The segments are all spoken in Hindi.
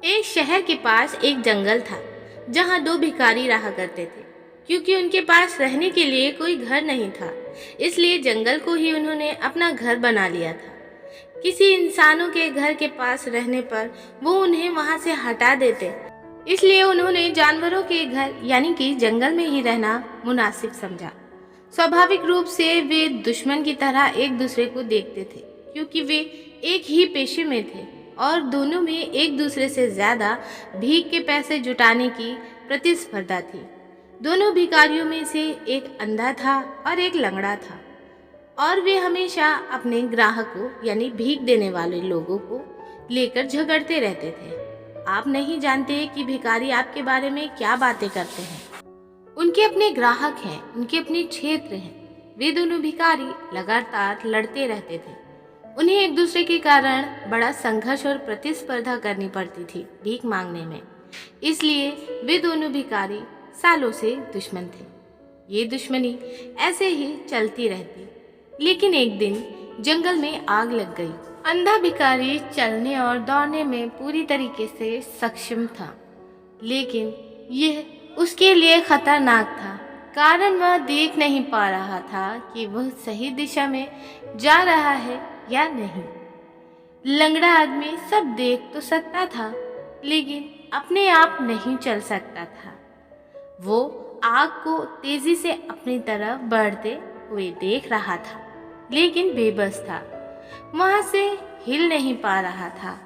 एक शहर के पास एक जंगल था जहाँ दो भिखारी रहा करते थे। क्योंकि उनके पास रहने के लिए कोई घर नहीं था, इसलिए जंगल को ही उन्होंने अपना घर बना लिया था। किसी इंसानों के घर के पास रहने पर वो उन्हें वहाँ से हटा देते, इसलिए उन्होंने जानवरों के घर यानी कि जंगल में ही रहना मुनासिब समझा। स्वाभाविक रूप से वे दुश्मन की तरह एक दूसरे को देखते थे, क्योंकि वे एक ही पेशे में थे और दोनों में एक दूसरे से ज्यादा भीख के पैसे जुटाने की प्रतिस्पर्धा थी। दोनों भिखारियों में से एक अंधा था और एक लंगड़ा था, और वे हमेशा अपने ग्राहकों यानी भीख देने वाले लोगों को लेकर झगड़ते रहते थे। आप नहीं जानते कि भिखारी आपके बारे में क्या बातें करते हैं। उनके अपने ग्राहक हैं, उनके अपने क्षेत्र हैं। वे दोनों भिखारी लगातार लड़ते रहते थे। उन्हें एक दूसरे के कारण बड़ा संघर्ष और प्रतिस्पर्धा करनी पड़ती थी भीख मांगने में। इसलिए वे दोनों भिखारी सालों से दुश्मन थे। ये दुश्मनी ऐसे ही चलती रहती, लेकिन एक दिन जंगल में आग लग गई। अंधा भिखारी चलने और दौड़ने में पूरी तरीके से सक्षम था, लेकिन यह उसके लिए खतरनाक था, कारण वह देख नहीं पा रहा था कि वह सही दिशा में जा रहा है या नहीं। लंगड़ा आदमी सब देख तो सकता था, लेकिन अपने आप नहीं चल सकता था। वो आग को तेजी से अपनी तरफ बढ़ते हुए देख रहा था, लेकिन बेबस था। वहां से हिल नहीं पा रहा था।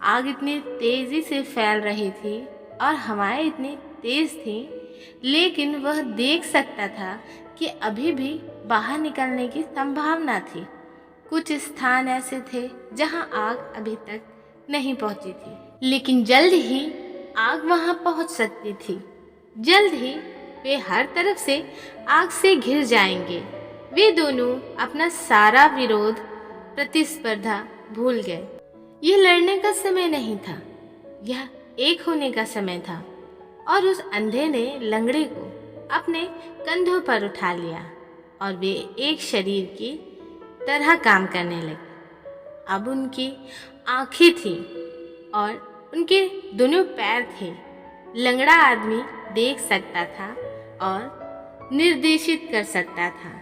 आग इतनी तेजी से फैल रही थी और हवाएं इतनी तेज थी, लेकिन वह देख सकता था कि अभी भी बाहर निकलने की संभावना थी। कुछ स्थान ऐसे थे जहां आग अभी तक नहीं पहुंची थी, लेकिन जल्द ही आग वहां पहुंच सकती थी। जल्द ही वे हर तरफ से आग से घिर जाएंगे। वे दोनों अपना सारा विरोध, प्रतिस्पर्धा भूल गए। यह लड़ने का समय नहीं था, यह एक होने का समय था। और उस अंधे ने लंगड़े को अपने कंधों पर उठा लिया और वे एक शरीर की तरह काम करने लगे। अब उनकी आंखें थीं और उनके दोनों पैर थे। लंगड़ा आदमी देख सकता था और निर्देशित कर सकता था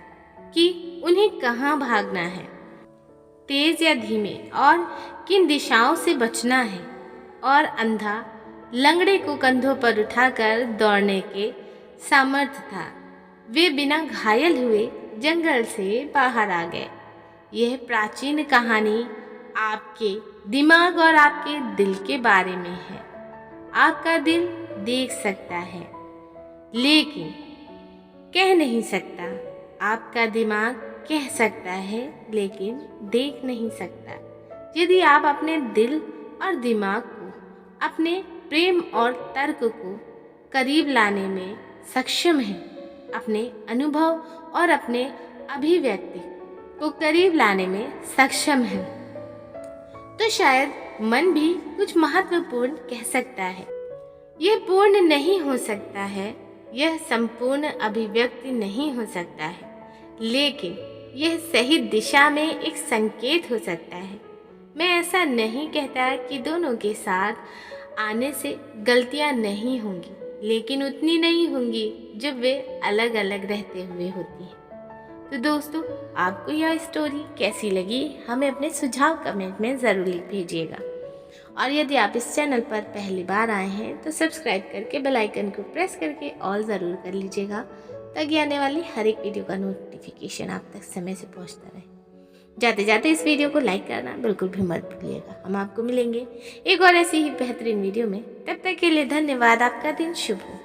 कि उन्हें कहाँ भागना है, तेज या धीमे, और किन दिशाओं से बचना है। और अंधा लंगड़े को कंधों पर उठाकर दौड़ने के सामर्थ्य था। वे बिना घायल हुए जंगल से बाहर आ गए। यह प्राचीन कहानी आपके दिमाग और आपके दिल के बारे में है। आपका दिल देख सकता है, लेकिन कह नहीं सकता। आपका दिमाग कह सकता है, लेकिन देख नहीं सकता। यदि आप अपने दिल और दिमाग को, अपने प्रेम और तर्क को करीब लाने में सक्षम हैं, अपने अनुभव और अपने अभिव्यक्ति को करीब लाने में सक्षम हैं, तो शायद मन भी कुछ महत्वपूर्ण कह सकता है। यह पूर्ण नहीं हो सकता है, यह संपूर्ण अभिव्यक्ति नहीं हो सकता है, लेकिन यह सही दिशा में एक संकेत हो सकता है। मैं ऐसा नहीं कहता कि दोनों के साथ आने से गलतियां नहीं होंगी, लेकिन उतनी नहीं होंगी जब वे अलग अलग रहते हुए होती हैं। तो दोस्तों, आपको यह स्टोरी कैसी लगी, हमें अपने सुझाव कमेंट में ज़रूर भेजिएगा। और यदि आप इस चैनल पर पहली बार आए हैं तो सब्सक्राइब करके बेल आइकन को प्रेस करके ऑल ज़रूर कर लीजिएगा, ताकि आने वाली हर एक वीडियो का नोटिफिकेशन आप तक समय से पहुंचता रहे। जाते जाते इस वीडियो को लाइक करना बिल्कुल भी मत भूलिएगा। हम आपको मिलेंगे एक और ऐसी ही बेहतरीन वीडियो में। तब तक के लिए धन्यवाद। आपका दिन शुभ हो।